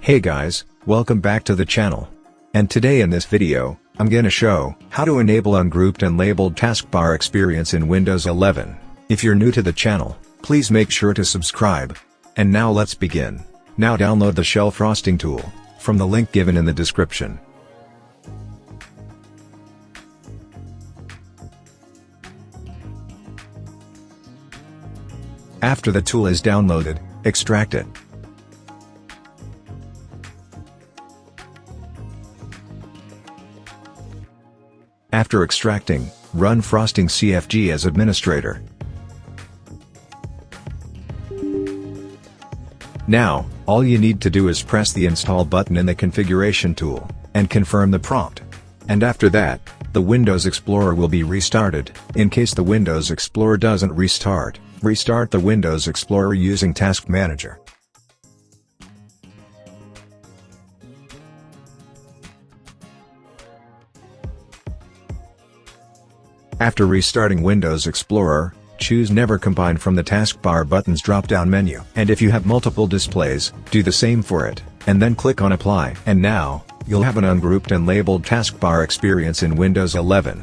Hey guys, welcome back to the channel. And today in this video, I'm gonna show how to enable ungrouped and labeled taskbar experience in Windows 11. If you're new to the channel, please make sure to subscribe. And now let's begin. Now download the shell frosting tool from the link given in the description. After the tool is downloaded, extract it. After extracting, run frosting CFG as administrator. Now, all you need to do is press the install button in the configuration tool, and confirm the prompt. And after that, the Windows Explorer will be restarted. In case the Windows Explorer doesn't restart, restart the Windows Explorer using Task Manager. After restarting Windows Explorer, choose Never Combine from the Taskbar button's drop-down menu. And if you have multiple displays, do the same for it, and then click on Apply. And now, you'll have an ungrouped and labeled taskbar experience in Windows 11.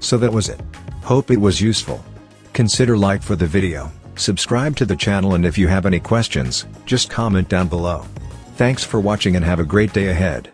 So that was it. Hope it was useful. Consider like for the video, subscribe to the channel, and if you have any questions, just comment down below. Thanks for watching and have a great day ahead.